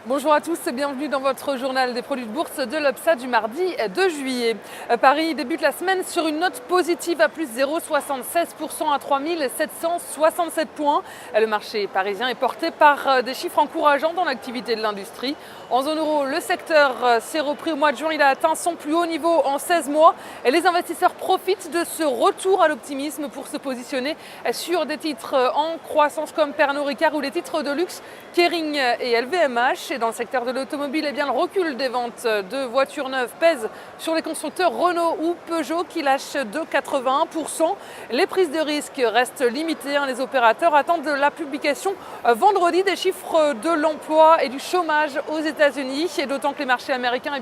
Bonjour à tous et bienvenue dans votre journal des produits de bourse de l'Obsa du mardi 2 juillet. Paris débute la semaine sur une note positive à plus 0,76% à 3767 points. Le marché parisien est porté par des chiffres encourageants dans l'activité de l'industrie. En zone euro, le secteur s'est repris au mois de juin, il a atteint son plus haut niveau en 16 mois et les investisseurs profitent de ce retour à l'optimisme pour se positionner sur des titres en croissance comme Pernod Ricard ou les titres de luxe Kering et LVMH. Et dans le secteur de l'automobile, le recul des ventes de voitures neuves pèse sur les constructeurs Renault ou Peugeot qui lâchent de 81%. Les prises de risque restent limitées. Les opérateurs attendent la publication vendredi des chiffres de l'emploi et du chômage aux États-Unis. Et d'autant que les marchés américains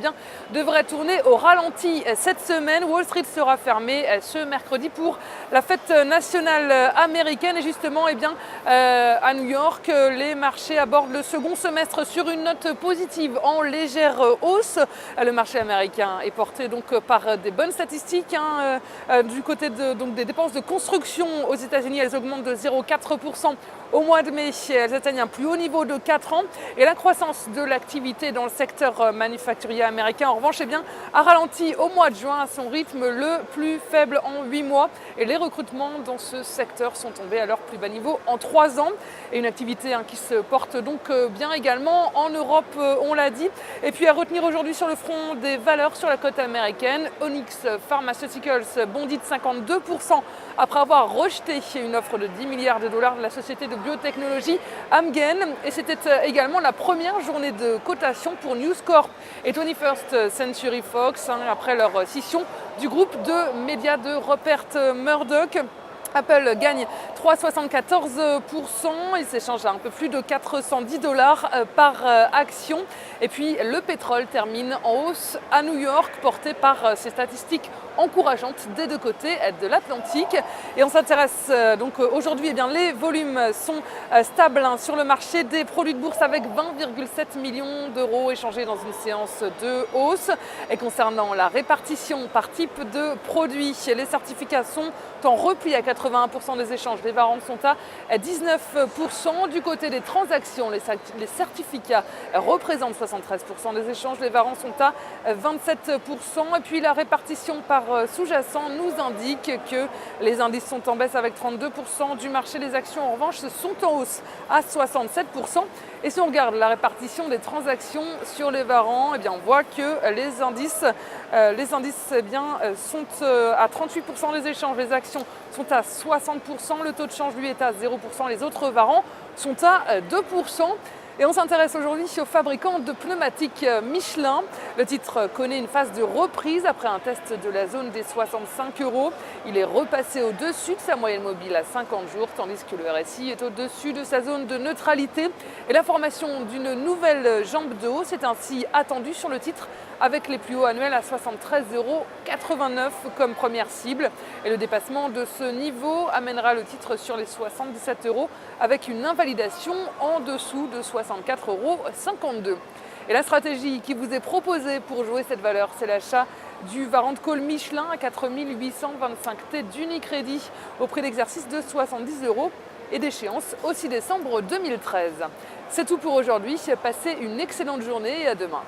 devraient tourner au ralenti cette semaine. Wall Street sera fermé ce mercredi pour la fête nationale américaine. Et justement, à New York, les marchés abordent le second semestre sur une note positive en légère hausse. Le marché américain est porté donc par des bonnes statistiques. Du côté des dépenses de construction aux États-Unis, elles augmentent de 0,4% au mois de mai. Elles atteignent un plus haut niveau de 4 ans. Et la croissance de l'activité dans le secteur manufacturier américain, en revanche, a ralenti au mois de juin à son rythme le plus faible en 8 mois. Et les recrutements dans ce secteur sont tombés à leur plus bas niveau en 3 ans. Et une activité qui se porte donc bien également en Europe, on l'a dit. Et puis à retenir aujourd'hui sur le front des valeurs sur la côte américaine, Onyx Pharmaceuticals bondit de 52% après avoir rejeté une offre de 10 milliards de dollars de la société de biotechnologie Amgen. Et c'était également la première journée de cotation pour News Corp et 21st Century Fox après leur scission du groupe de médias de Rupert Murdoch. Apple gagne 3,74%, il s'échange à un peu plus de 410 dollars par action. Et puis le pétrole termine en hausse à New York, porté par ces statistiques encourageantes des deux côtés de l'Atlantique. Et on s'intéresse donc aujourd'hui, les volumes sont stables sur le marché des produits de bourse avec 20,7 millions d'euros échangés dans une séance de hausse. Et concernant la répartition par type de produits, les certificats sont en repli à 81% des échanges. Les varants sont à 19%. Du côté des transactions, les certificats représentent 73% des échanges. Les varants sont à 27%. Et puis la répartition par sous-jacent nous indique que les indices sont en baisse avec 32% du marché. Les actions en revanche sont en hausse à 67%. Et si on regarde la répartition des transactions sur les varants, on voit que les indices sont à 38% des échanges. Les actions sont à 60%. Le taux de change, lui, est à 0%. Les autres varants sont à 2%. Et on s'intéresse aujourd'hui au fabricant de pneumatiques Michelin. Le titre connaît une phase de reprise après un test de la zone des 65 euros. Il est repassé au-dessus de sa moyenne mobile à 50 jours, tandis que le RSI est au-dessus de sa zone de neutralité. Et la formation d'une nouvelle jambe de hausse est ainsi attendue sur le titre, avec les plus hauts annuels à 73,89 euros comme première cible. Et le dépassement de ce niveau amènera le titre sur les 77 euros avec une invalidation en dessous de 64,52 euros. Et la stratégie qui vous est proposée pour jouer cette valeur, c'est l'achat du Varant Call Michelin à 4825 T d'Unicredit au prix d'exercice de 70 euros et d'échéance au 6 décembre 2013. C'est tout pour aujourd'hui. Passez une excellente journée et à demain.